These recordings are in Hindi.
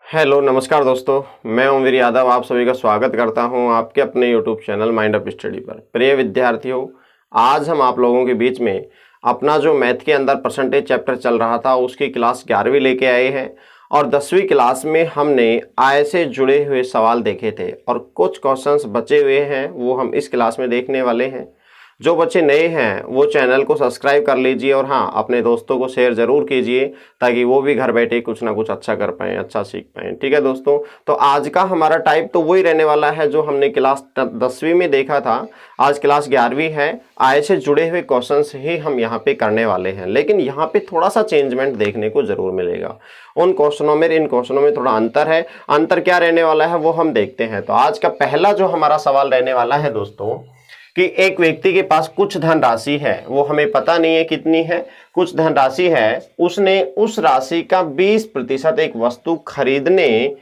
हेलो नमस्कार दोस्तों, मैं ओमवीर यादव आप सभी का स्वागत करता हूं आपके अपने YouTube channel mind up study पर। प्रिय विद्यार्थियों, आज हम आप लोगों के बीच में अपना जो मैथ के अंदर परसेंटेज चैप्टर चल रहा था उसकी क्लास 11वीं लेके आए हैं और 10वीं क्लास में हमने आय से जुड़े हुए सवाल देखे थे और कुछ क्वेश्चंस बचे हुए हैं वो हम इस क्लास में देखने वाले हैं। जो बच्चे नए हैं वो चैनल को सब्सक्राइब कर लीजिए और हाँ, अपने दोस्तों को शेयर ज़रूर कीजिए ताकि वो भी घर बैठे कुछ ना कुछ अच्छा कर पाएँ, अच्छा सीख पाएँ। ठीक है दोस्तों, तो आज का हमारा टाइप तो वही रहने वाला है जो हमने क्लास 10वीं में देखा था। आज क्लास 11वीं है, आय से जुड़े हुए क्वेश्चंस ही हम यहाँ पे करने वाले हैं, लेकिन यहाँ पे थोड़ा सा चेंजमेंट देखने को जरूर मिलेगा। उन क्वेश्चनों में इन क्वेश्चनों में थोड़ा अंतर है। अंतर क्या रहने वाला है वो हम देखते हैं। तो आज का पहला जो हमारा सवाल रहने वाला है दोस्तों कि एक व्यक्ति के पास कुछ धनराशि है, वो हमें पता नहीं है कितनी है, कुछ धनराशि है, उसने उस राशि का 20% एक वस्तु खरीदने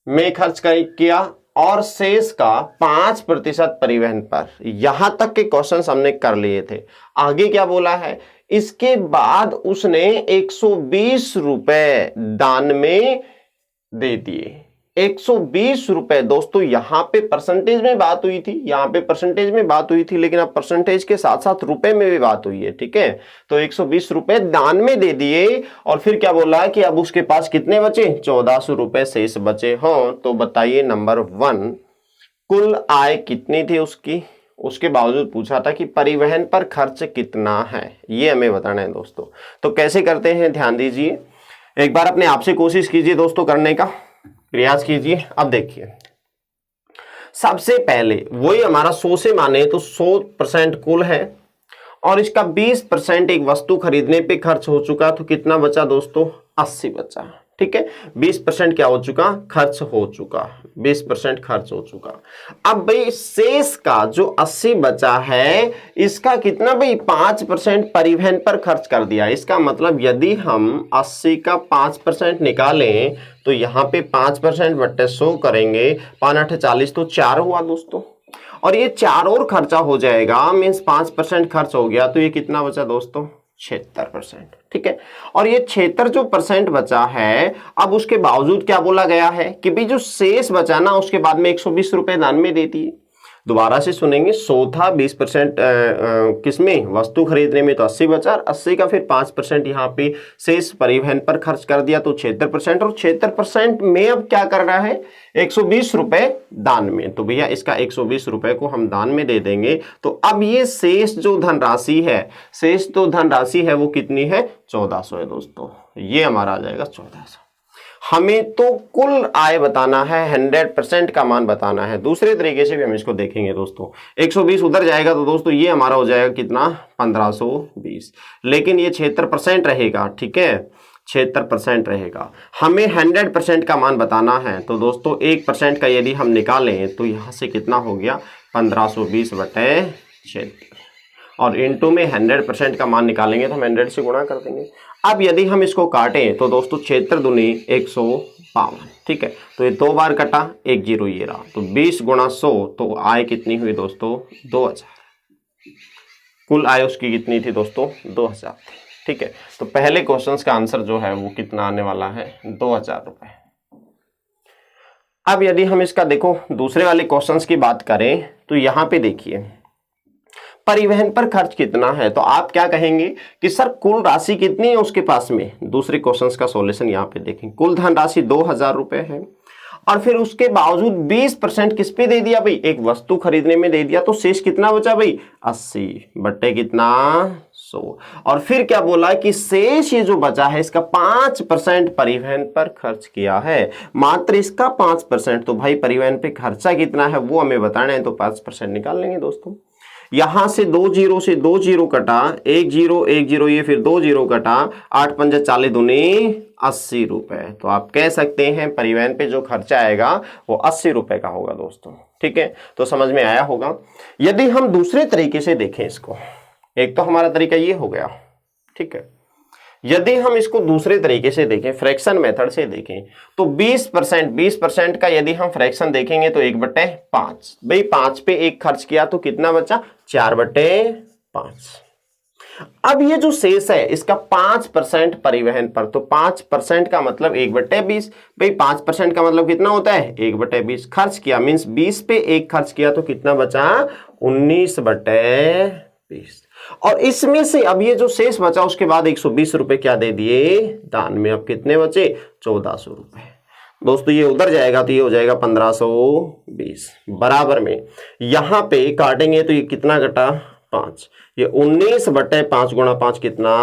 में खर्च किया और शेष का 5% परिवहन पर। यहां तक के क्वेश्चन हमने कर लिए थे। आगे क्या बोला है, इसके बाद उसने 120 रुपए दान में दे दिए। 120 रुपए दोस्तों, यहां पे परसेंटेज में बात हुई थी, यहां पे परसेंटेज में बात हुई थी, लेकिन अब परसेंटेज के साथ साथ रुपए में भी बात हुई है। ठीक है, तो 120 रुपए दान में दे दिए और फिर क्या बोला कि अब उसके पास कितने बचे, 1400 रुपए शेष बचे हों। तो बताइए नंबर 1, कुल आय कितनी थी उसकी। उसके बावजूद पूछा था कि परिवहन पर खर्च कितना है, ये हमें बताना है दोस्तों। तो कैसे करते हैं ध्यान दीजिए, एक बार अपने आप से कोशिश कीजिए दोस्तों, करने का प्रयास कीजिए। अब देखिए, सबसे पहले वही हमारा 100 से माने तो 100% कुल है और इसका 20% एक वस्तु खरीदने पे खर्च हो चुका, तो कितना बचा दोस्तों, 80 बचा। ठीक है, 20% क्या हो चुका, खर्च हो चुका, 20% खर्च हो चुका। अब भाई शेष का जो 80 बचा है, इसका कितना भाई 5% परिवहन पर खर्च कर दिया। इसका मतलब यदि हम 80 का 5% निकालें तो यहाँ पे 5% बट्टे 100 करेंगे, 5 8 40 तो 4 हुआ दोस्तों, और ये 4 और खर्चा हो जाएगा, मीन्स 5% खर्च हो गया, तो ये कितना बचा दोस्तों, 76%। ठीक है, और ये 76 जो परसेंट बचा है, अब उसके बावजूद क्या बोला गया है कि भाई जो शेष बचा ना, उसके बाद में 120 रुपए दान में देती है। दोबारा से सुनेंगे, 100 था, 20% किसमें, वस्तु खरीदने में, तो 80 बचा, 80 का फिर 5% यहाँ पे शेष परिवहन पर खर्च कर दिया, तो 76%, और 76% में अब क्या कर रहा है, 120 रुपए दान में। तो भैया इसका 120 रुपए को हम दान में दे देंगे। तो अब ये शेष जो धनराशि है, शेष तो धनराशि है वो कितनी है, 1400 है दोस्तों। ये हमारा आ जाएगा 1400। हमें तो कुल आय बताना है, 100% का मान बताना है। दूसरे तरीके से भी हम इसको देखेंगे दोस्तों, 120 उधर जाएगा तो दोस्तों ये हमारा हो जाएगा कितना, 1520, लेकिन ये 76% रहेगा। ठीक है, 76% रहेगा। हमें 100% का मान बताना है, तो दोस्तों 1% का यदि हम निकालें तो यहाँ से कितना हो गया, 1520 बटे 76, और इनटू में 100% का मान निकालेंगे तो हम 100 से गुणा कर देंगे। अब यदि हम इसको काटें तो दोस्तों 76 दूनी 152। ठीक है, तो ये 2 बार कटा, 1 0 ये रहा, तो 20 गुणा 100, तो आय कितनी हुई दोस्तों, 2000। कुल आय उसकी कितनी थी दोस्तों, 2000 थी। ठीक है, तो पहले क्वेश्चन का आंसर जो है वो कितना आने वाला है, 2000 रुपए। अब यदि हम इसका देखो दूसरे वाले क्वेश्चंस की बात करें तो यहां पे देखिए परिवहन पर खर्च कितना है, तो आप क्या कहेंगे कि सर कुल राशि कितनी है उसके पास में। दूसरे क्वेश्चंस का सॉल्यूशन यहाँ पे देखें, कुल धनराशि 2000 रुपए है और फिर उसके बावजूद 20% किस पे दे दिया भाई, एक वस्तु खरीदने में दे दिया, तो शेष कितना बचा भाई, 80 बट्टे कितना, 100, और फिर क्या बोला कि शेष ये जो बचा है इसका 5% परिवहन पर खर्च किया है, मात्र इसका 5%। तो भाई परिवहन पे खर्चा कितना है वो हमें बताना है, तो 5% निकाल लेंगे दोस्तों। यहां से 2 0 से 2 0 कटा, 1 0 1 0 ये फिर 2 0 कटा, 8 5 40 दूनी 80 रुपए। तो आप कह सकते हैं परिवहन पे जो खर्चा आएगा वो 80 रुपए का होगा दोस्तों। ठीक है, तो समझ में आया होगा। यदि हम दूसरे तरीके से देखें इसको, एक तो हमारा तरीका ये हो गया। ठीक है, यदि हम इसको दूसरे तरीके से देखें, फ्रैक्शन मेथड से देखें, तो 20% का यदि हम फ्रैक्शन देखेंगे तो 1/5, भाई 5 पे 1 खर्च किया तो कितना बचा, 4/5। अब ये जो शेष है इसका 5% परिवहन पर, तो 5% का मतलब 1/20। भाई 5% का मतलब कितना होता है 1/20। खर्च किया मीन्स 20 पे 1 खर्च किया तो कितना बचा 19/20। और इसमें से अब ये जो शेष बचा उसके बाद 120 रुपए क्या दे दिए दान में। अब कितने बचे 1400 रुपए। दोस्तों ये उधर जाएगा तो ये हो जाएगा 1520। बराबर में यहां पे काटेंगे तो ये कितना घटा 5। ये 19/5 गुणा 5 कितना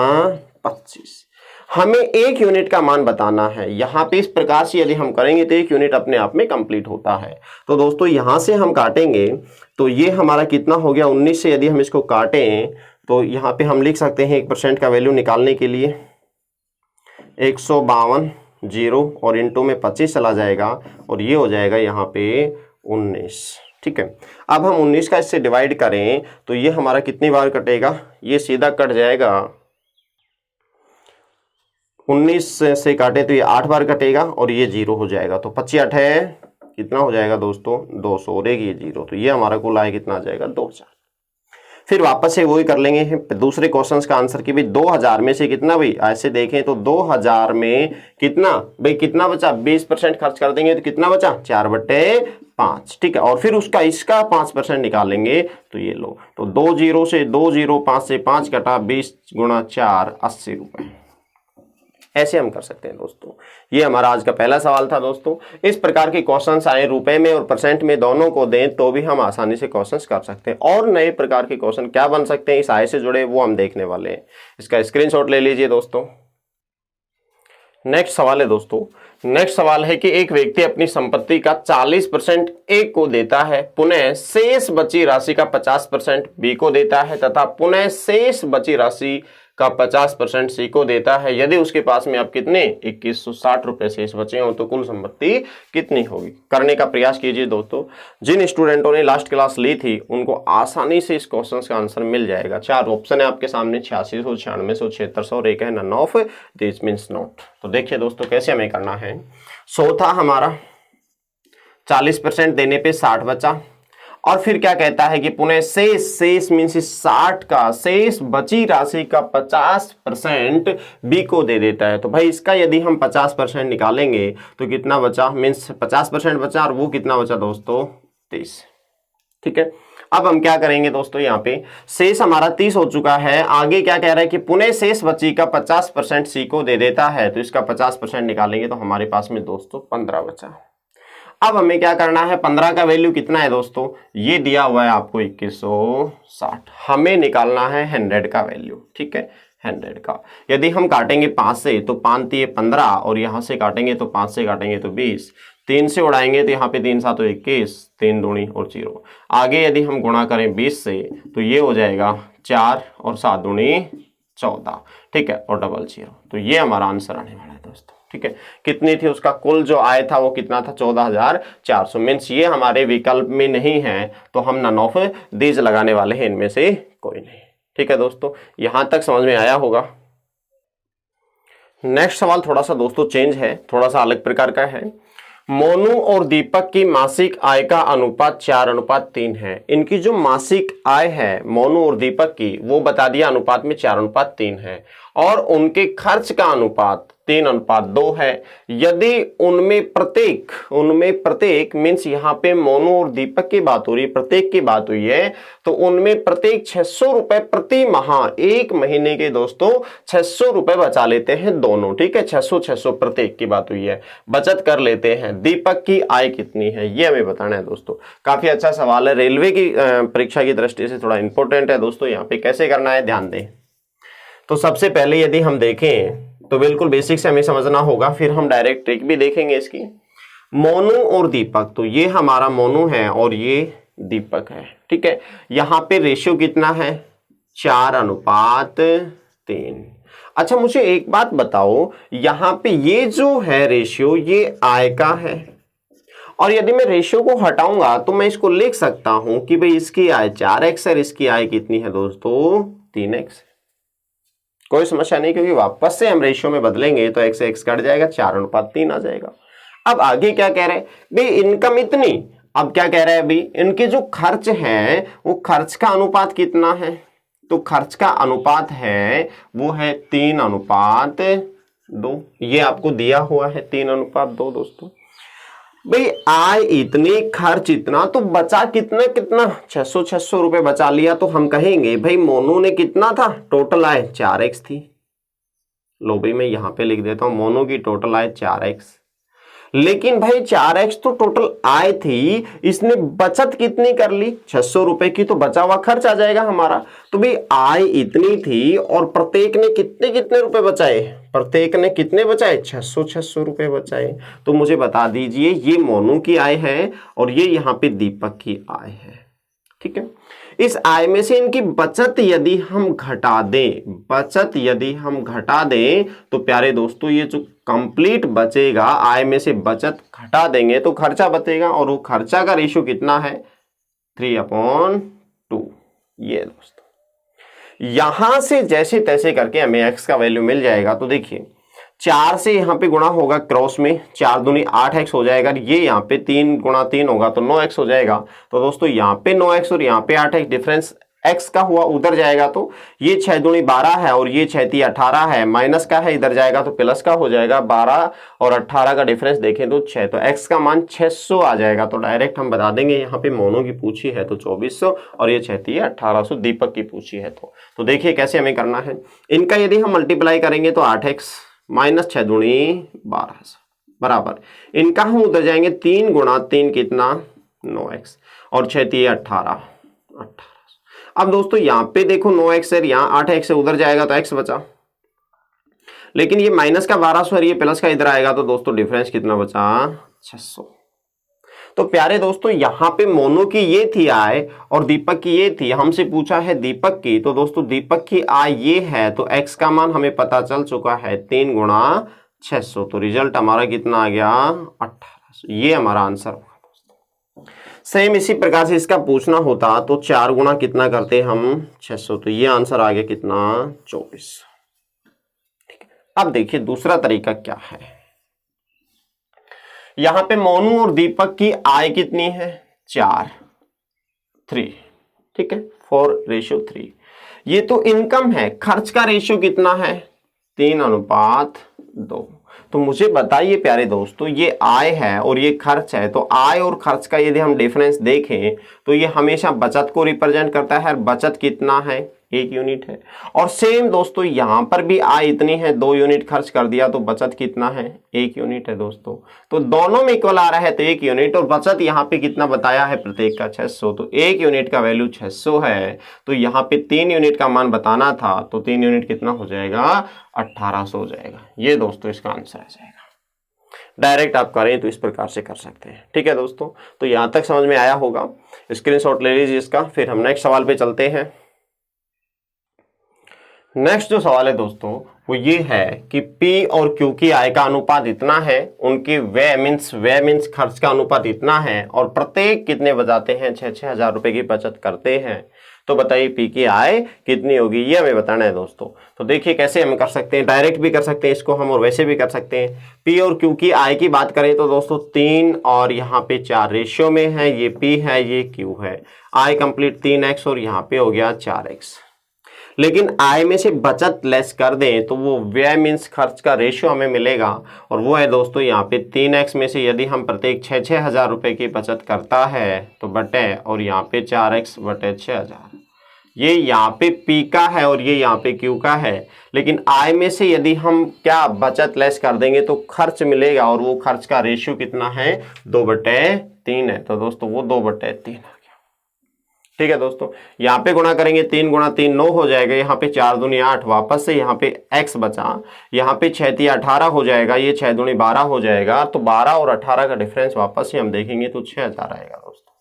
25। हमें 1 यूनिट का मान बताना है। यहां पे इस प्रकार से यदि हम करेंगे तो 1 यूनिट अपने आप में कंप्लीट होता है। तो दोस्तों यहां से हम काटेंगे तो ये हमारा कितना हो गया 19 से यदि हम इसको काटें तो यहां पे हम लिख सकते हैं 1% का वैल्यू निकालने के लिए 152 जीरो और इंटू में 25 चला जाएगा और ये हो जाएगा यहाँ पे 19। ठीक है, अब हम 19 का इससे डिवाइड करें तो ये हमारा कितनी बार कटेगा, ये सीधा कट जाएगा 19 से काटे तो ये 8 बार कटेगा और ये 0 हो जाएगा। तो 25 8 है कितना हो जाएगा दोस्तों 200 और एक ये 0, तो ये हमारा कुल आए कितना आ जाएगा 2000। फिर वापस से वही कर लेंगे दूसरे क्वेश्चंस का आंसर की भी 2000 में से कितना भाई ऐसे देखें तो 2000 में कितना भाई कितना बचा 20% खर्च कर देंगे तो कितना बचा 4/5। ठीक है, और फिर उसका इसका 5% निकालेंगे तो ये लो तो 2 0 से 2 0 5 से 5 कटा 20 गुणा 4 80 रुपए। ऐसे हम कर सकते हैं दोस्तों। ये हमारा आज का पहला सवाल था दोस्तों। इस प्रकार के क्वेश्चंस आए रुपए में और परसेंट में दोनों को दें तो भी हम आसानी से क्वेश्चंस कर सकते हैं। और नए प्रकार के क्वेश्चन क्या बन सकते हैं इस आय से जुड़े वो हम देखने वाले हैं। इसका स्क्रीनशॉट ले लीजिए दोस्तों। नेक्स्ट सवाल है दोस्तों, नेक्स्ट सवाल है कि एक व्यक्ति अपनी संपत्ति का 40% ए को देता है, पुनः शेष बची राशि का 50% बी को देता है तथा पुनः शेष बची राशि का 50% सी को देता है। यदि उसके पास में अब कितने 2160 रुपए शेष बचे हो तो कुल संपत्ति कितनी होगी। करने का प्रयास कीजिए दोस्तों। जिन स्टूडेंटों ने लास्ट क्लास ली थी उनको आसानी से इस क्वेश्चन का आंसर मिल जाएगा। 4 ऑप्शन है आपके सामने 8600 9600 7600 और एक है none of this means not. तो देखिए दोस्तों कैसे हमें करना है। 100 था हमारा, 40% देने पे 60 बचा और फिर क्या कहता है कि पुनः शेष मीन्स 60 का शेष बची राशि का 50% बी को दे देता है। तो भाई इसका यदि हम 50% निकालेंगे तो कितना बचा मीन्स 50% बचा और वो कितना बचा दोस्तों 30। ठीक है, अब हम क्या करेंगे दोस्तों, यहाँ पे शेष हमारा 30 हो चुका है। आगे क्या कह रहा है कि पुनः शेष बची का 50% सी को दे देता है। तो इसका 50% निकालेंगे तो हमारे पास में दोस्तों 15 बचा। अब हमें क्या करना है 15 का वैल्यू कितना है दोस्तों, ये दिया हुआ है आपको 2160। हमें निकालना है 100 का वैल्यू। ठीक है, 100 का यदि हम काटेंगे 5 से तो 5 3 15 और यहां से काटेंगे तो 5 से काटेंगे तो 20, 3 से उड़ाएंगे तो यहाँ पे 3 7 21, 3 दूनी और 0। आगे यदि हम गुणा करें 20 से तो ये हो जाएगा 4 और 7 दूनी 14। ठीक है, और डबल 0। तो ये हमारा आंसर आने वाला है दोस्तों। ठीक है, कितनी थी उसका कुल जो आय था वो कितना था 14400। मीन्स ये हमारे विकल्प में नहीं है तो हम नन ऑफ दीज लगाने वाले हैं, इनमें से कोई नहीं। ठीक है दोस्तों, यहां तक समझ में आया होगा। नेक्स्ट सवाल थोड़ा सा दोस्तों चेंज है, थोड़ा सा अलग प्रकार का है। मोनू और दीपक की मासिक आय का अनुपात 4:3 है। इनकी जो मासिक आय है मोनू और दीपक की वो बता दिया अनुपात में 4:3 है और उनके खर्च का अनुपात 3:2 है। यदि उनमें प्रत्येक मीन्स यहाँ पे मोनू और दीपक की बात हो रही है, प्रत्येक की बात हुई है, तो उनमें प्रत्येक 600 रुपए प्रति माह, एक महीने के दोस्तों 600 रुपए बचा लेते हैं दोनों। ठीक है, 600 प्रत्येक की बात हुई है, बचत कर लेते हैं। दीपक की आय कितनी है ये हमें बताना है दोस्तों। काफी अच्छा सवाल है, रेलवे की परीक्षा की दृष्टि से थोड़ा इंपॉर्टेंट है दोस्तों। यहाँ पे कैसे करना है ध्यान दें। तो सबसे पहले यदि हम देखें तो बिल्कुल बेसिक से हमें समझना होगा, फिर हम डायरेक्ट ट्रिक भी देखेंगे इसकी। मोनू और दीपक, तो ये हमारा मोनू है और ये दीपक है। ठीक है, यहाँ पे रेशियो कितना है 4:3। अच्छा मुझे एक बात बताओ, यहाँ पे ये जो है रेशियो ये आय का है और यदि मैं रेशियो को हटाऊंगा तो मैं इसको लिख सकता हूं कि भाई इसकी आय 4x और इसकी आय कितनी है दोस्तों 3x। कोई समस्या नहीं, क्योंकि वापस से हम रेशियो में बदलेंगे तो x से x कट जाएगा, 4:3 आ जाएगा। अब आगे क्या कह रहे हैं भाई इनकम इतनी। अब क्या कह रहा है अभी इनके जो खर्च हैं वो खर्च का अनुपात कितना है, तो खर्च का अनुपात है वो है 3:2। ये आपको दिया हुआ है 3:2 दोस्तों। भाई आय इतनी खर्च इतना तो बचा कितना कितना 600 रुपए बचा लिया, तो हम कहेंगे भाई मोनू ने कितना था, टोटल आय 4x थी। लो भाई मैं यहां पे लिख देता हूं मोनू की टोटल आय 4x। लेकिन भाई 4x तो टोटल आय थी, इसने बचत कितनी कर ली 600 रुपए की, तो बचा हुआ खर्च आ जाएगा हमारा। तो भाई आय इतनी थी और प्रत्येक ने कितने कितने रुपए बचाए, प्रत्येक ने कितने बचाए 600 रुपए बचाए। तो मुझे बता दीजिए ये मोनू की आय है और ये यहां पे दीपक की आय है। ठीक है, इस आय में से इनकी बचत यदि हम घटा दें, बचत यदि हम घटा दें तो प्यारे दोस्तों ये जो कंप्लीट बचेगा, आय में से बचत घटा देंगे तो खर्चा बचेगा, और वो खर्चा का रेशियो कितना है 3/2। ये दोस्तों यहां से जैसे तैसे करके हमें x का वैल्यू मिल जाएगा। तो देखिए 4 से यहाँ पे गुणा होगा क्रॉस में, 4 दूनी 8x हो जाएगा। ये यहाँ पे 3 गुणा 3 होगा तो 9x हो जाएगा। तो दोस्तों यहाँ पे 9x और यहाँ पे 8x, डिफरेंस x का हुआ उधर जाएगा, तो ये 6 दूनी 12 है और ये 6 3 18 है, माइनस का है इधर जाएगा तो प्लस का हो जाएगा। 12 और 18 का डिफरेंस देखें तो 6, तो x का मान 600 आ जाएगा। तो डायरेक्ट हम बता देंगे यहाँ पे मोनू की पूछी है तो 2400 और ये 6 3 1800 दीपक की पूछी है। तो देखिए कैसे हमें करना है, इनका यदि हम मल्टीप्लाई करेंगे तो 8x माइनस 6 दूनी 12 बराबर, इनका हम उधर जाएंगे 3 गुणा 3 कितना 9x और 6 3 18। अब दोस्तों यहाँ पे देखो 9x है, यहाँ 8x है, उधर जाएगा तो x बचा, लेकिन ये माइनस का 1200 है, ये प्लस का इधर आएगा तो दोस्तों डिफरेंस कितना बचा 600। तो प्यारे दोस्तों यहाँ पे मोनू की ये थी आय और दीपक की ये थी, हमसे पूछा है दीपक की। तो दोस्तों दीपक की आय ये है तो x का मान हमें पता चल चुका है 3 गुणा 600। तो रिजल्ट हमारा कितना आ गया 1800। ये हमारा आंसर होगा दोस्तों। सेम इसी प्रकार से इसका पूछना होता तो 4 गुणा कितना करते हम 600, तो ये आंसर आ गया कितना 24। ठीक है, अब देखिए दूसरा तरीका क्या है। यहां पे मोनू और दीपक की आय कितनी है 3। ठीक है, 4:3। ये तो इनकम है, खर्च का रेशियो कितना है 3:2। तो मुझे बताइए प्यारे दोस्तों ये आय है और ये खर्च है, तो आय और खर्च का यदि हम डिफरेंस देखें तो ये हमेशा बचत को रिप्रेजेंट करता है। बचत कितना है 1 यूनिट है। और सेम दोस्तों यहां पर भी आय इतनी है, 2 यूनिट खर्च कर दिया तो बचत कितना है 1 यूनिट है दोस्तों। तो दोनों में इक्वल आ रहा है तो 1 यूनिट, और बचत यहाँ पे कितना बताया है प्रत्येक का 600, तो 1 यूनिट का वैल्यू 600 है। तो यहाँ पे 3 यूनिट का मान बताना था, तो 3 यूनिट कितना हो जाएगा 1800 हो जाएगा। ये दोस्तों इसका आंसर आ जाएगा। डायरेक्ट आप करें तो इस प्रकार से कर सकते हैं। ठीक है दोस्तों, तो यहां तक समझ में आया होगा, स्क्रीनशॉट ले लीजिए इसका। फिर हम नेक्स्ट सवाल पे चलते हैं। नेक्स्ट जो सवाल है दोस्तों वो ये है कि P और Q की आय का अनुपात इतना है, उनकी व्यय मीन्स खर्च का अनुपात इतना है, और प्रत्येक कितने बचाते हैं 6-6 हजार रुपए की बचत करते हैं। तो बताइए P की आय कितनी होगी, ये हमें बताना है दोस्तों। तो देखिए कैसे हम कर सकते हैं, डायरेक्ट भी कर सकते हैं इसको हम और वैसे भी कर सकते हैं। P और Q की आय की बात करें तो दोस्तों 3 और यहाँ पे 4 रेशियो में है, ये P है ये Q है। आय कंप्लीट 3x और यहाँ पे हो गया 4x। लेकिन आय में से बचत लेस कर दें तो वो व्यय मीन्स खर्च का रेशियो हमें मिलेगा, और वो है दोस्तों यहाँ पे 3x में से यदि हम प्रत्येक 6-6 हजार रुपए की बचत करता है तो बटे, और यहाँ पे 4x बटे 6000। ये यहाँ पे P का है और ये यहाँ पे Q का है। लेकिन आय में से यदि हम क्या बचत लेस कर देंगे तो खर्च मिलेगा, और वो खर्च का रेशियो कितना है 2/3 है। तो दोस्तों वो 2/3 आ गया। ठीक है दोस्तों, यहाँ पे गुणा करेंगे 3 गुणा 3 9 हो जाएगा, यहाँ पे 4 दूनी 8, वापस से यहाँ पे x बचा, यहाँ पे 6 3 18 हो जाएगा, ये 6 दूनी 12 हो जाएगा। तो 12 और 18 का डिफरेंस वापस से हम देखेंगे तो 6000 आएगा दोस्तों।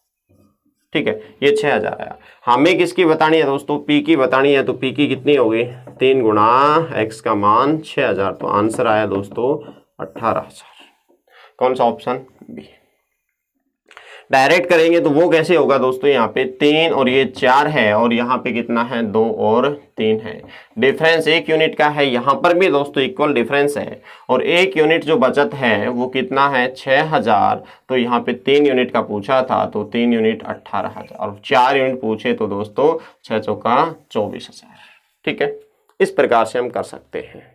ठीक है, ये 6000 आया। हमें किसकी बतानी है दोस्तों, P की बतानी है। तो P की कितनी हो गई 3 गुणा x का मान 6000, तो आंसर आया दोस्तों 18000। कौन सा ऑप्शन बी। डायरेक्ट करेंगे तो वो कैसे होगा दोस्तों, यहाँ पे 3 और ये 4 है और यहाँ पे कितना है 2 और 3 है। डिफरेंस 1 यूनिट का है, यहाँ पर भी दोस्तों इक्वल डिफरेंस है और 1 यूनिट जो बचत है वो कितना है 6000। तो यहाँ पे 3 यूनिट का पूछा था तो 3 यूनिट 18000 और 4 यूनिट पूछे तो दोस्तों 6 चौका 24000। ठीक है, इस प्रकार से हम कर सकते हैं।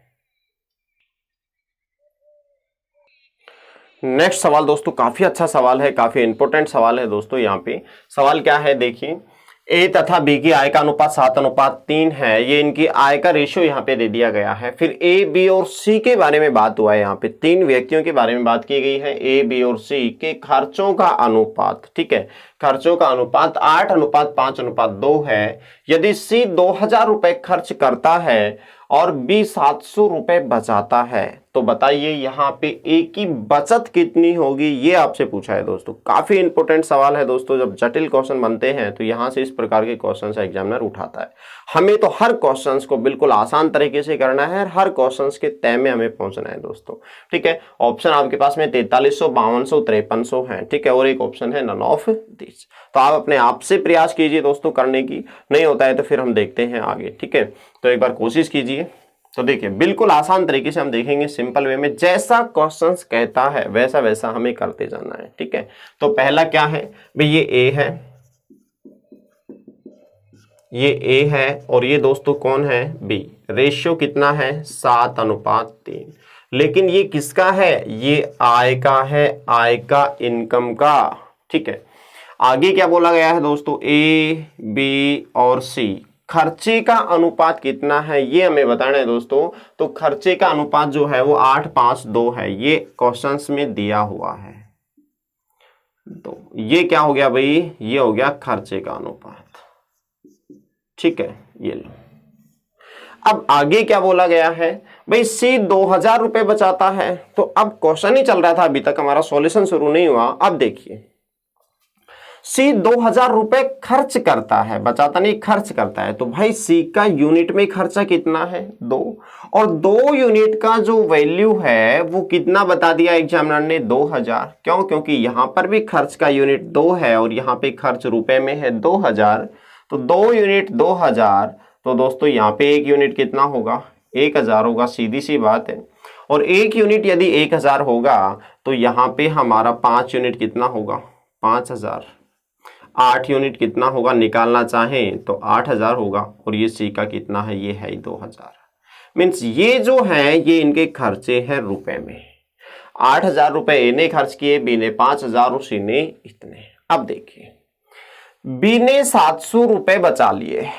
नेक्स्ट सवाल दोस्तों काफी अच्छा सवाल है, काफी इंपॉर्टेंट सवाल है दोस्तों। यहाँ पे सवाल क्या है देखिए, ए तथा बी की आय का अनुपात 7:3 है। ये इनकी आय का रेशियो यहाँ पे दे दिया गया है। फिर ए बी और सी के बारे में बात हुआ है, यहाँ पे 3 व्यक्तियों के बारे में बात की गई है। ए बी और सी के खर्चों का अनुपात, ठीक है, खर्चों का अनुपात 8:5:2 है। यदि सी 2000 रुपए खर्च करता है और बी 700 रुपए बचाता है तो बताइए यहाँ पे ए की बचत कितनी होगी, ये आपसे पूछा है दोस्तों। काफी इंपॉर्टेंट सवाल है दोस्तों। जब जटिल क्वेश्चन बनते हैं तो यहाँ से इस प्रकार के क्वेश्चन से एग्जामिनर उठाता है। हमें तो हर क्वेश्चन को बिल्कुल आसान तरीके से करना है, हर क्वेश्चन के तय में हमें पहुंचना है दोस्तों। ठीक है, ऑप्शन आपके पास में 4300, 5200, 5300 है। ठीक है, और एक ऑप्शन है नन ऑफ दिस। तो आप अपने आप से प्रयास कीजिए दोस्तों करने की, नहीं होता है तो फिर हम देखते हैं आगे। ठीक है, तो एक बार कोशिश कीजिए। तो देखिए बिल्कुल आसान तरीके से हम देखेंगे, सिंपल वे में, जैसा क्वेश्चन कहता है वैसा वैसा हमें करते जाना है। ठीक है, तो पहला क्या है भाई, ये ए है, ये ए है और ये दोस्तों कौन है बी। रेशियो कितना है 7:3। लेकिन ये किसका है, ये आय का है, आय का, इनकम का। ठीक है, आगे क्या बोला गया है दोस्तों, ए बी और सी खर्चे का अनुपात कितना है ये हमें बताना है दोस्तों। तो खर्चे का अनुपात जो है वो 8:5:2 है, ये क्वेश्चंस में दिया हुआ है। तो ये क्या हो गया भाई, ये हो गया खर्चे का अनुपात। ठीक है, ये लो। अब आगे क्या बोला गया है भाई, सी 2000 रुपए बचाता है। तो अब क्वेश्चन ही चल रहा था, अभी तक हमारा सॉल्यूशन शुरू नहीं हुआ। अब देखिए, सी 2000 रुपए खर्च करता है, बचाता नहीं, खर्च करता है। तो भाई सी का यूनिट में खर्चा कितना है 2, और 2 यूनिट का जो वैल्यू है वो कितना बता दिया एग्जामिनर ने 2000। क्यों, क्योंकि यहां पर भी खर्च का यूनिट 2 है और यहां पे खर्च रुपए में है 2000। तो 2 यूनिट 2000, तो दोस्तों यहाँ पे 1 यूनिट कितना होगा 1000 होगा, सीधी सी बात है। और 1 यूनिट यदि 1000 होगा तो यहाँ पे हमारा 5 यूनिट कितना होगा 5000। 8 यूनिट कितना होगा निकालना चाहें तो 8000 होगा, और ये सी का कितना है, ये है 2000। मीन्स ये जो है ये इनके खर्चे हैं रुपए में। 8000 रुपए ए ने खर्च किए, बी ने 5000 और सी ने इतने। अब देखिए, बी ने 700 रुपए बचा लिए,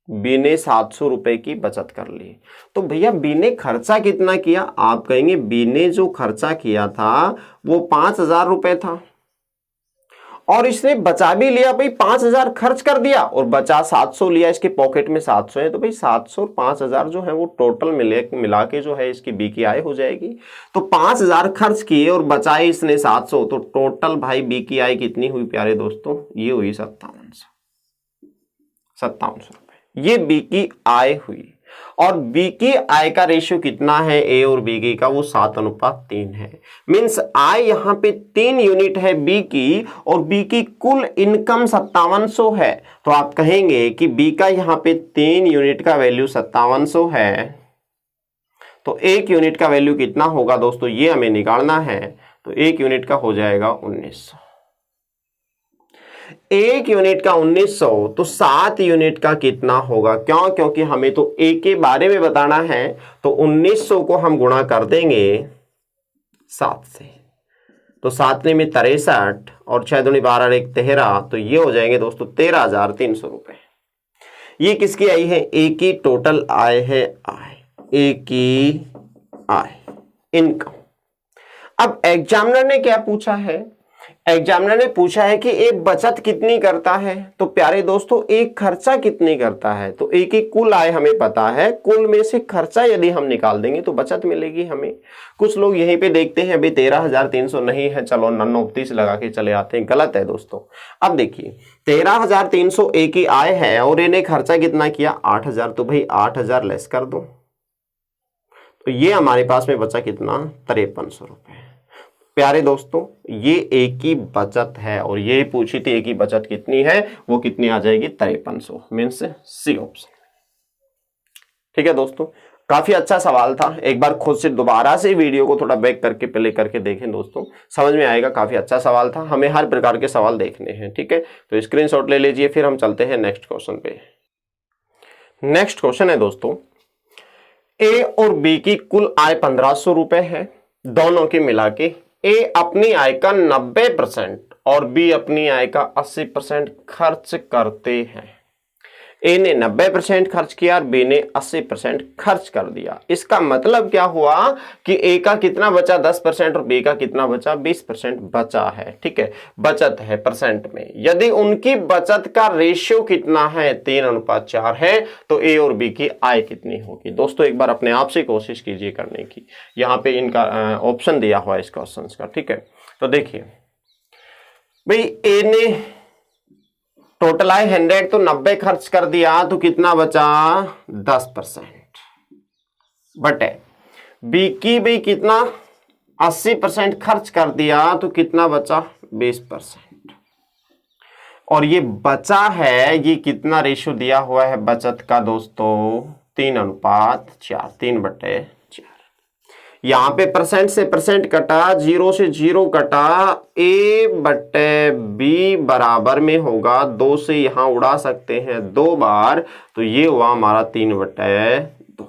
बी ने 700 रुपए की बचत कर ली। तो भैया बी ने खर्चा कितना किया, आप कहेंगे बी ने जो खर्चा किया था वो 5000 रुपए था और इसने बचा भी लिया भाई, 5000 खर्च कर दिया और बचा 700 लिया, इसके पॉकेट में 700 है। तो भाई 700 और 5000 जो है वो टोटल मिला के जो है इसकी बी की आय हो जाएगी। तो 5000 खर्च किए और बचाए इसने 700, तो टोटल भाई बी की आय कितनी हुई प्यारे दोस्तों, ये हुई 5700 रुपए। ये बी की आय हुई। और बी की आय का रेशियो कितना है ए और बी की का, वो 7:3 है। मींस आय यहाँ पे 3 यूनिट है बी की और बी की कुल इनकम 5700 है। तो आप कहेंगे कि बी का यहाँ पे 3 यूनिट का वैल्यू 5700 है, तो 1 यूनिट का वैल्यू कितना होगा दोस्तों, ये हमें निकालना है। तो 1 यूनिट का हो जाएगा 1900। 1 यूनिट का 1900, तो 7 यूनिट का कितना होगा, क्यों, क्योंकि हमें तो ए के बारे में बताना है। तो 1900 को हम गुणा कर देंगे 7 से, तो 7 में 63 और 6 दूनी 12 1 13, तो ये हो जाएंगे दोस्तों 13300 रुपए। ये किसकी आय है, ए की टोटल आय है, आय, ए की आय, इनकम। अब एग्जामिनर ने क्या पूछा है, एग्जामिनर ने पूछा है कि एक बचत कितनी करता है। तो प्यारे दोस्तों एक खर्चा कितनी करता है। तो एक ही कुल आय हमें पता है, कुल में से खर्चा यदि हम निकाल देंगे तो बचत मिलेगी हमें। कुछ लोग यहीं पे देखते हैं अभी 13300 नहीं है, चलो नन ऑफ दिस लगा के चले आते हैं, गलत है दोस्तों। अब देखिए 13300 ए की आय है और इन्हें खर्चा कितना किया 8000, तो भाई 8000 लेस कर दो, तो ये हमारे पास में बचा कितना 5300 रुपए। प्यारे दोस्तों ये ए की बचत है और ये पूछी थी ए की बचत कितनी है, वो कितनी आ जाएगी 5300, मीन्स सी ऑप्शन। ठीक है दोस्तों, काफी अच्छा सवाल था। एक बार खुद से दोबारा से वीडियो को थोड़ा बैक करके प्ले करके देखें दोस्तों, समझ में आएगा। काफी अच्छा सवाल था, हमें हर प्रकार के सवाल देखने हैं। ठीक है, तो स्क्रीनशॉट ले लीजिए, फिर हम चलते हैं नेक्स्ट क्वेश्चन पे। नेक्स्ट क्वेश्चन है दोस्तों, ए और बी की कुल आय 1500 रुपए है, दोनों की मिला के ए अपनी आय का 90% और बी अपनी आय का 80% खर्च करते हैं। ए ने 90% खर्च किया और बी ने 80% खर्च कर दिया। इसका मतलब क्या हुआ कि ए का कितना बचा 10% और बी का कितना बचा 20% बचा है। ठीक है, बचत है परसेंट में। यदि उनकी बचत का रेशियो कितना है 3:4 है, तो ए और बी की आय कितनी होगी। दोस्तों एक बार अपने आप से कोशिश कीजिए करने की, यहाँ पे इनका ऑप्शन दिया हुआ है इस क्वेश्चन का। ठीक है, तो देखिए भाई ए ने टोटल आय 100 तो 90 खर्च कर दिया तो कितना बचा 10%, बटे बी की भी कितना 80% खर्च कर दिया तो कितना बचा 20%। और ये बचा है, ये कितना रेशियो दिया हुआ है बचत का दोस्तों 3:4, 3/4। यहां पे परसेंट से परसेंट कटा, 0 से 0 कटा, ए बटे बी बराबर में होगा 2 से यहां उड़ा सकते हैं 2 बार, तो ये हुआ हमारा 3/2।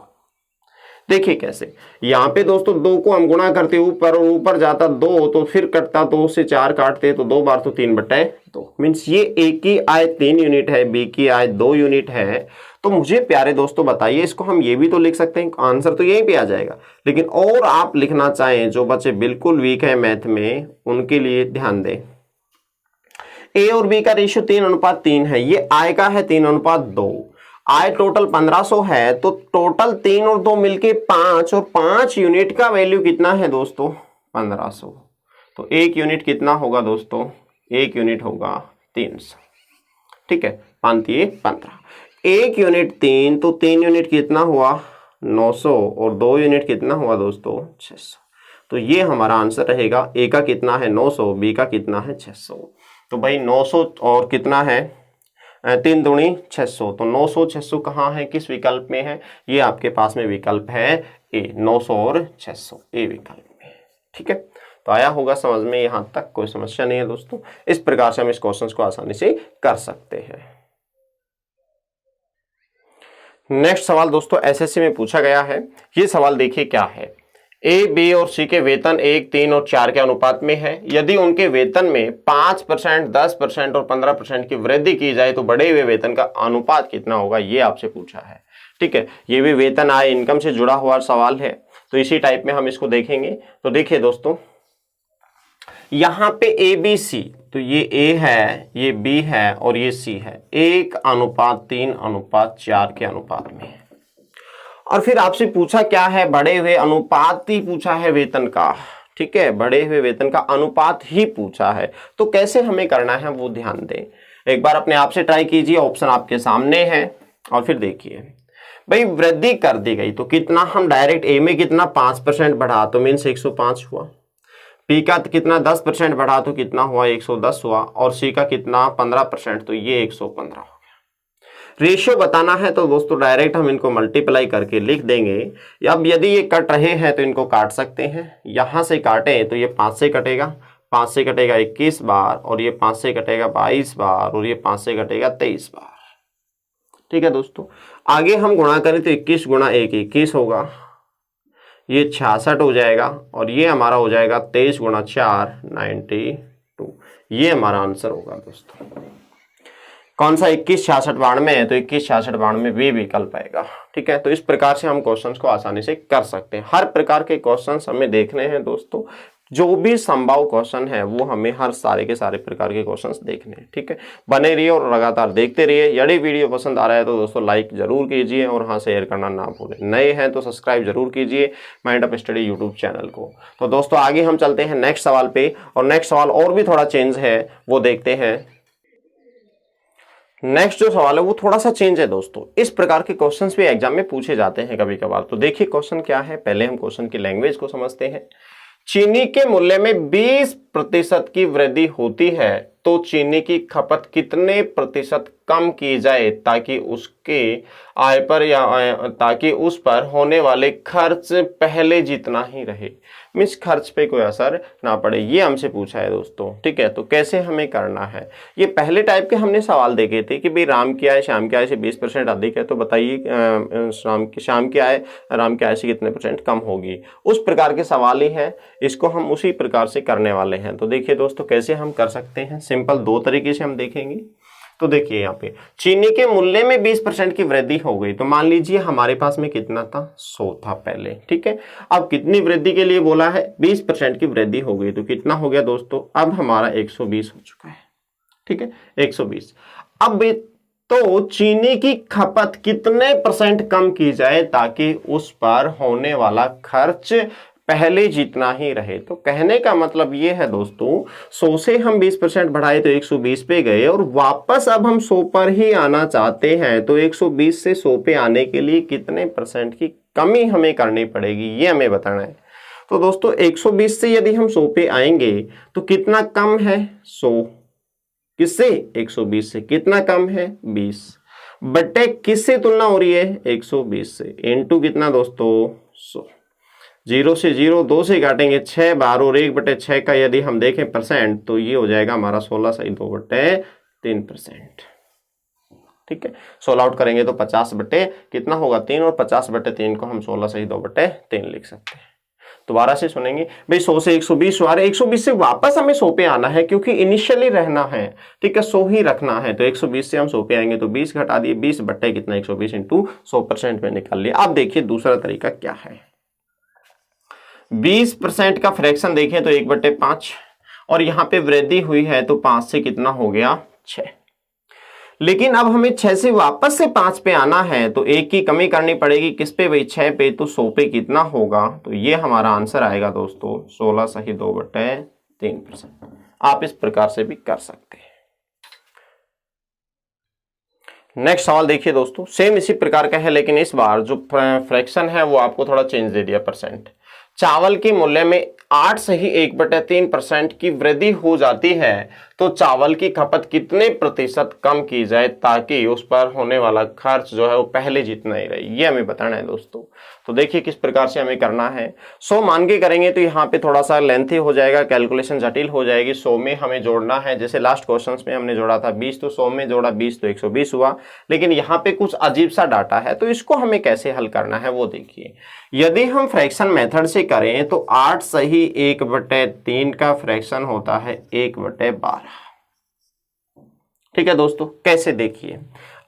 देखिए कैसे, यहां पे दोस्तों 2 को हम गुणा करते ऊपर और ऊपर जाता 2 तो फिर कटता 2 से 4 काटते तो 2 बार तो 3/2। मीन्स ये ए की आय 3 यूनिट है, बी की आय 2 यूनिट है। तो मुझे प्यारे दोस्तों बताइए, इसको हम ये भी तो लिख सकते हैं, आंसर तो यहीं पे आ जाएगा। लेकिन और आप लिखना चाहें, जो बच्चे बिल्कुल वीक है मैथ में उनके लिए ध्यान दें, ए और बी का रेशियो 3:3 है, ये आय का है 3:2। आय टोटल 1500 है, तो टोटल 3 और 2 मिलके 5, और 5 यूनिट का वैल्यू कितना है दोस्तों 1500। तो 1 यूनिट कितना होगा दोस्तों, 1 यूनिट होगा 300। ठीक है, 5×3=15। 1 यूनिट 3, तो 3 यूनिट कितना हुआ 900, और 2 यूनिट कितना हुआ दोस्तों 600। तो ये हमारा आंसर रहेगा, ए का कितना है 900, बी का कितना है 600। तो भाई 900 और कितना है 3 दूनी 600, तो 900 600 कहाँ है, किस विकल्प में है, ये आपके पास में विकल्प है ए, 900 और 600 ए विकल्प में। ठीक है, तो आया होगा समझ में, यहां तक कोई समस्या नहीं है दोस्तों। इस प्रकार से हम इस क्वेश्चन को आसानी से कर सकते हैं। नेक्स्ट सवाल दोस्तों एसएससी में पूछा गया है। ये सवाल देखिए क्या है, ए, बी और सी के वेतन 1, 3 और 4 के अनुपात में है। यदि उनके वेतन में 5%, 10% और 15% की वृद्धि की जाए तो बढ़े हुए वेतन का अनुपात कितना होगा, ये आपसे पूछा है। ठीक है, ये भी वेतन आय इनकम से जुड़ा हुआ सवाल है, तो इसी टाइप में हम इसको देखेंगे। तो देखिए दोस्तों, यहां पे ए बी सी, तो ये ए है, ये बी है और ये सी है, 1:3:4 के अनुपात में है। और फिर आपसे पूछा क्या है, बढ़े हुए अनुपात ही पूछा है वेतन का। ठीक है, बढ़े हुए वेतन का अनुपात ही पूछा है, तो कैसे हमें करना है वो ध्यान दें। एक बार अपने आप से ट्राई कीजिए, ऑप्शन आपके सामने है और फिर देखिए भाई वृद्धि कर दी गई तो कितना, हम डायरेक्ट ए में कितना 5% बढ़ा तो मीन्स 105 हुआ, पी का कितना 10% बढ़ा तो कितना हुआ 110 हुआ, और सी का कितना 15% तो ये 115 हो गया। रेशियो बताना है तो दोस्तों डायरेक्ट हम इनको मल्टीप्लाई करके लिख देंगे। अब यदि ये कट रहे हैं तो इनको काट सकते हैं, यहां से काटें तो ये 5 से कटेगा, 5 से कटेगा 21 बार, और ये 5 से कटेगा 22 बार, और ये 5 से कटेगा 23 बार। ठीक है दोस्तों, आगे हम गुणा करें तो 21 × 1 21 होगा, ये 66 हो जाएगा, और ये हमारा हो जाएगा 23 × 4 92। ये हमारा आंसर होगा दोस्तों। कौन सा 21 66 92 है, तो 21 66 92 भी विकल्प आएगा। ठीक है, तो इस प्रकार से हम क्वेश्चंस को आसानी से कर सकते हैं। हर प्रकार के क्वेश्चंस हमें देखने हैं दोस्तों, जो भी संभव क्वेश्चन है वो हमें हर सारे के सारे प्रकार के क्वेश्चंस देखने हैं। ठीक है, बने रहिए और लगातार देखते रहिए। यदि वीडियो पसंद आ रहा है तो दोस्तों लाइक जरूर कीजिए और हाँ शेयर करना ना भूलें। नए हैं तो सब्सक्राइब जरूर कीजिए mind up study YouTube channel को। तो दोस्तों आगे हम चलते हैं नेक्स्ट सवाल पे, और नेक्स्ट सवाल और भी थोड़ा चेंज है वो देखते हैं। नेक्स्ट जो सवाल है वो थोड़ा सा चेंज है दोस्तों। इस प्रकार के क्वेश्चंस भी एग्जाम में पूछे जाते हैं कभी कभार। तो देखिए क्वेश्चन क्या है, पहले हम क्वेश्चन की लैंग्वेज को समझते हैं। चीनी के मूल्य में 20% की वृद्धि होती है तो चीनी की खपत कितने प्रतिशत कम की जाए ताकि उसके आय पर या ताकि उस पर होने वाले खर्च पहले जितना ही रहे, मीन्स खर्च पे कोई असर ना पड़े, ये हमसे पूछा है दोस्तों। ठीक है, तो कैसे हमें करना है, ये पहले टाइप के हमने सवाल देखे थे कि भाई राम की आय श्याम की आय से 20% अधिक है तो बताइए श्याम की आय राम की आय से कितने परसेंट कम होगी, उस प्रकार के सवाल ही हैं। इसको हम उसी प्रकार से करने वाले हैं। तो देखिए दोस्तों कैसे हम कर सकते हैं, सिंपल दो तरीके से हम देखेंगे। तो देखिए यहाँ पे चीनी के मूल्य में 20% की वृद्धि हो गई, तो मान लीजिए हमारे पास में कितना था, 100 था पहले। ठीक है, अब कितनी वृद्धि के लिए बोला है, 20% की वृद्धि हो गई, तो कितना हो गया दोस्तों, अब हमारा 120 हो चुका है। ठीक है, 120। अब तो चीनी की खपत कितने परसेंट कम की जाए ताकि उस पर होने वाला खर्च पहले जितना ही रहे। तो कहने का मतलब ये है दोस्तों, 100 से हम 20% बढ़ाए तो 120 पे गए और वापस अब हम 100 पर ही आना चाहते हैं, तो 120 से 100 पे आने के लिए कितने परसेंट की कमी हमें करनी पड़ेगी, ये हमें बताना है। तो दोस्तों 120 से यदि हम 100 पे आएंगे तो कितना कम है, 100 किससे, 120 से, कितना कम है, 20 बटे किससे तुलना हो रही है, 120 से, इनटू कितना दोस्तों, 100। 0 से 0 2 से काटेंगे 6 बार और 1/6 का यदि हम देखें परसेंट तो ये हो जाएगा हमारा 16 सही 2/3%। ठीक है, 16 आउट करेंगे तो 50 बटे कितना होगा 3 और 50/3 को हम 16 सही 2/3 लिख सकते हैं। दोबारा से सुनेंगे भाई, 100 से 120 आ रहे, 120 से वापस हमें 100 पे आना है क्योंकि इनिशियली रहना है। ठीक है, 100 ही रखना है, तो 120 से हम 100 पे आएंगे तो 20 घटा दिए, 20 बट्टे कितना 120 इंटू 100% में निकाल लिया। अब देखिए दूसरा तरीका क्या है, 20% का फ्रैक्शन देखें तो 1/5 और यहां पे वृद्धि हुई है तो 5 से कितना हो गया 6, लेकिन अब हमें 6 से वापस से 5 पे आना है तो 1 की कमी करनी पड़ेगी, किस पे भाई 6 पे, तो 100 पे कितना होगा, तो ये हमारा आंसर आएगा दोस्तों 16 सही 2/3%। आप इस प्रकार से भी कर सकते हैं। नेक्स्ट सवाल देखिए दोस्तों, सेम इसी प्रकार का है लेकिन इस बार जो फ्रैक्शन है वो आपको थोड़ा चेंज दे दिया परसेंट। चावल के मूल्य में 8 सही 1/3% की वृद्धि हो जाती है तो चावल की खपत कितने प्रतिशत कम की जाए ताकि उस पर होने वाला खर्च जो है वो पहले जितना ही रहे, ये हमें बताना है दोस्तों। तो देखिए किस प्रकार से हमें करना है, 100 मान के करेंगे तो यहाँ पे थोड़ा सा लेंथी हो जाएगा, कैलकुलेशन जटिल हो जाएगी। 100 में हमें जोड़ना है, जैसे लास्ट क्वेश्चंस में हमने जोड़ा था 20, तो 100 में जोड़ा 20 तो 120 हुआ, लेकिन यहाँ पे कुछ अजीब सा डाटा है तो इसको हमें कैसे हल करना है वो देखिए। यदि हम फ्रैक्शन मेथड से करें तो 8 सही 1/3 का फ्रैक्शन होता है 1/12। ठीक है दोस्तों, कैसे देखिए,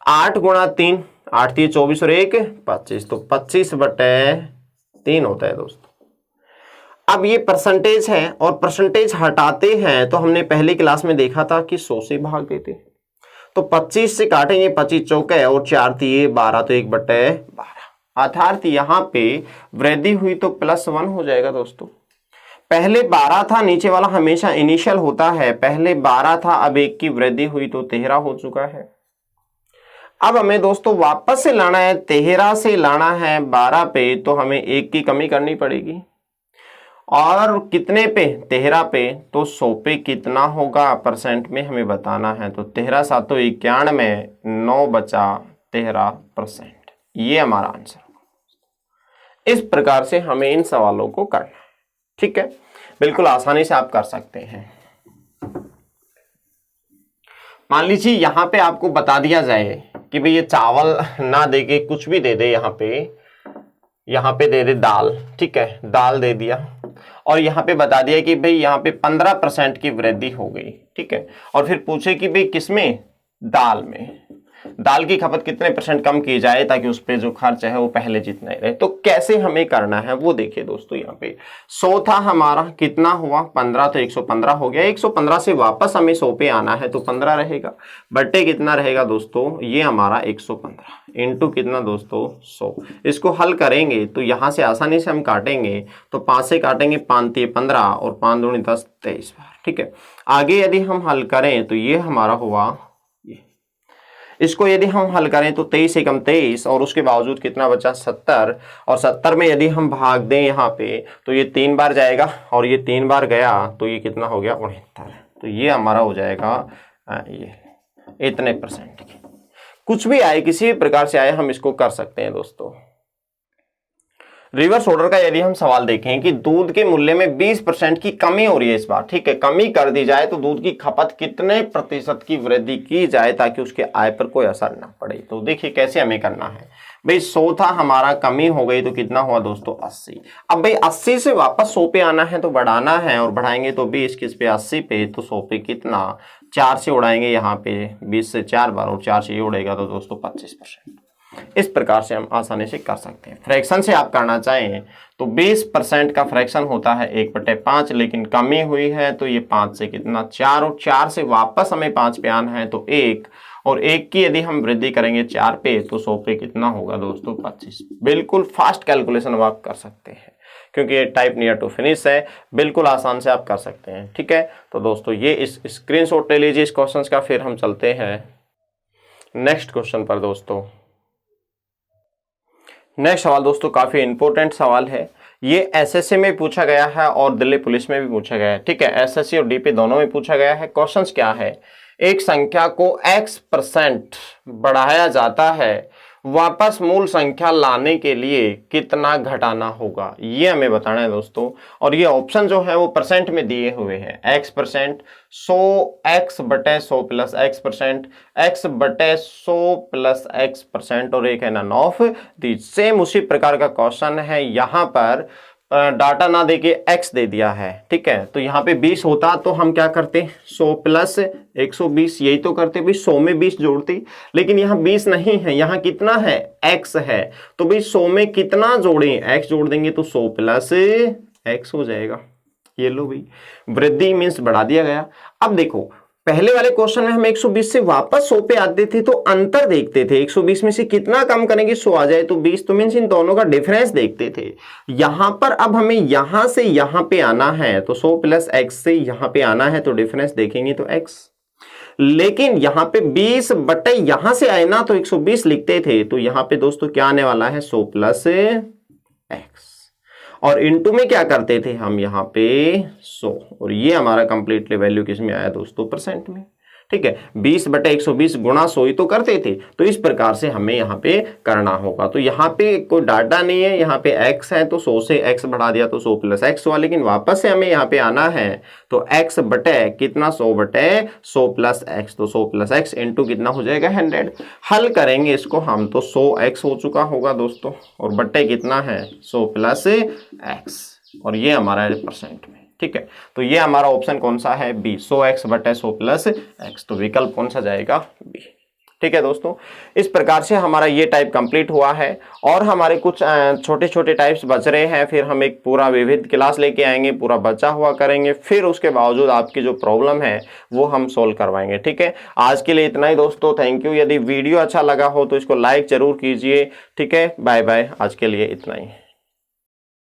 8 गुणा 3, 8 3 24 और 1 25, तो 25/3 होता है दोस्तों। अब ये परसेंटेज है और परसेंटेज हटाते हैं तो हमने पहली क्लास में देखा था कि 100 से भाग देते, तो 25 से काटेंगे 25 चौके और 4 3 12, तो 1/12 अर्थात यहाँ पे वृद्धि हुई तो +1 हो जाएगा दोस्तों। पहले 12 था, नीचे वाला हमेशा इनिशियल होता है, पहले 12 था, अब 1 की वृद्धि हुई तो 13 हो चुका है। अब हमें दोस्तों वापस से लाना है, 13 से लाना है 12 पे, तो हमें 1 की कमी करनी पड़ेगी और कितने पे, 13 पे, तो 100 पे कितना होगा परसेंट में हमें बताना है। तो 13 7 91, 9 बचा 13%, ये हमारा आंसर। इस प्रकार से हमें इन सवालों को करना है। ठीक है, बिल्कुल आसानी से आप कर सकते हैं। मान लीजिए यहां पे आपको बता दिया जाए कि भाई ये चावल ना दे के कुछ भी दे दे, यहां पे दे दे दाल, ठीक है, दाल दे दिया और यहां पे बता दिया कि भाई यहां पे 15% की वृद्धि हो गई, ठीक है, और फिर पूछे कि भाई किसमें, दाल में, दाल की खपत कितने % कम की जाए ताकि उस पे जो खर्च है वो पहले जितना ही रहे। तो कैसे हमें करना है वो देखिए दोस्तों, यहाँ पे 100 था हमारा, कितना हुआ 15, तो 115 हो गया। 115 से वापस हमें 100 पे आना है तो 15 रहेगा, बट्टे कितना रहेगा दोस्तों, ये हमारा 115 इंटू कितना दोस्तों 100। इसको हल करेंगे तो यहाँ से आसानी से हम काटेंगे, तो 5 से काटेंगे 5 3 15 और 5 दूनी 10 23 बार। ठीक है, आगे यदि हम हल करें तो ये हमारा हुआ इसको यदि हम हल करें तो 23 एकम 23 और उसके बावजूद कितना बचा 70, और 70 में यदि हम भाग दें यहाँ पे तो ये 3 बार जाएगा और ये 3 बार गया तो ये कितना हो गया 69। तो ये हमारा हो जाएगा ये इतने परसेंट की। कुछ भी आए, किसी भी प्रकार से आए, हम इसको कर सकते हैं दोस्तों। रिवर्स ऑर्डर का यदि हम सवाल देखें कि दूध के मूल्य में 20% की कमी हो रही है इस बार, ठीक है, कमी कर दी जाए तो दूध की खपत कितने प्रतिशत की वृद्धि की जाए ताकि उसके आय पर कोई असर ना पड़े। तो देखिए कैसे हमें करना है भाई। 100 था हमारा, कमी हो गई तो कितना हुआ दोस्तों 80। अब भाई 80 से वापस 100 पे आना है तो बढ़ाना है, और बढ़ाएंगे तो 20 किस पे 80 पे, तो 100 पे कितना 4 से उड़ाएंगे यहाँ पे 20 से 4 बार, और 4 से ये उड़ेगा तो दोस्तों 25%। इस प्रकार से हम आसानी से कर सकते हैं। फ्रैक्शन से आप करना चाहें तो 20% का फ्रैक्शन होता है 1/5, लेकिन कमी हुई है तो ये 5 से कितना 4, और 4 से वापस हमें 5 पे आना है तो 1, और 1 की यदि हम वृद्धि करेंगे 4 पे तो 100 पे कितना होगा दोस्तों 25। बिल्कुल फास्ट कैलकुलेशन आप कर सकते हैं क्योंकि ये टाइप नियर टू फिनिश है, बिल्कुल आसान से आप कर सकते हैं। ठीक है, तो दोस्तों ये इस स्क्रीनशॉट ले लीजिए इस क्वेश्चन का। फिर हम चलते हैं नेक्स्ट क्वेश्चन पर दोस्तों। नेक्स्ट सवाल दोस्तों काफी इंपॉर्टेंट सवाल है। ये एसएससी में पूछा गया है और दिल्ली पुलिस में भी पूछा गया है। ठीक है, एसएससी और डीपी दोनों में पूछा गया है। क्वेश्चंस क्या है, एक संख्या को x% बढ़ाया जाता है, वापस मूल संख्या लाने के लिए कितना घटाना होगा, ये हमें बताना है दोस्तों। और ये ऑप्शन जो है वो परसेंट में दिए हुए हैं। x%, 100 x/100 plus x%, x/100 plus x%, और एक है नन ऑफ दी। सेम उसी प्रकार का क्वेश्चन है। यहाँ पर डाटा ना देके x दे दिया है। ठीक है, तो यहाँ पे 20 होता तो हम क्या करते 100 प्लस 120, यही तो करते भाई, 100 में 20 जोड़ते। लेकिन यहाँ 20 नहीं है, यहाँ कितना है x है, तो भाई 100 में कितना जोड़ें, x जोड़ देंगे तो 100 प्लस x हो जाएगा। ये लो भाई, वृद्धि मीन्स बढ़ा दिया गया। अब देखो पहले वाले क्वेश्चन में हम 120 से वापस 100 पे आते थे तो अंतर देखते थे, 120 में से कितना कम करेंगे 100 आ जाए तो 20, तो मीन्स इन दोनों का डिफरेंस देखते थे। यहां पर अब हमें यहां से यहां पे आना है तो 100 प्लस x से यहां पे आना है तो डिफरेंस देखेंगे तो x। लेकिन यहां पे 20 बटे यहां से आए ना तो 120 लिखते थे, तो यहां पे दोस्तों क्या आने वाला है 100 प्लस x, और इनटू में क्या करते थे हम यहाँ पे 100, और ये हमारा कंप्लीटली वैल्यू किस में आया दोस्तों परसेंट में। ठीक है, 20/120 गुणा 100 ही तो करते थे, तो इस प्रकार से हमें यहाँ पे करना होगा। तो यहाँ पे कोई डाटा नहीं है, यहाँ पे x है तो 100 से x बढ़ा दिया तो 100 प्लस x हुआ। लेकिन वापस से हमें यहाँ पे आना है तो x बटे कितना 100/100 प्लस x, तो 100 प्लस x इंटू कितना हो जाएगा 100। हल करेंगे इसको हम तो 100x हो चुका होगा दोस्तों, और बटे कितना है 100 प्लस x, और ये हमारा है परसेंट में। ठीक है, तो ये हमारा ऑप्शन कौन सा है बी, 100x/100 प्लस x, तो विकल्प कौन सा जाएगा बी। ठीक है दोस्तों, इस प्रकार से हमारा ये टाइप कंप्लीट हुआ है, और हमारे कुछ छोटे छोटे टाइप्स बच रहे हैं। फिर हम एक पूरा विविध क्लास लेके आएंगे, पूरा बचा हुआ करेंगे, फिर उसके बावजूद आपकी जो प्रॉब्लम है वो हम सोल्व करवाएंगे। ठीक है, आज के लिए इतना ही दोस्तों, थैंक यू। यदि वीडियो अच्छा लगा हो तो इसको लाइक जरूर कीजिए। ठीक है, बाय बाय, आज के लिए इतना ही।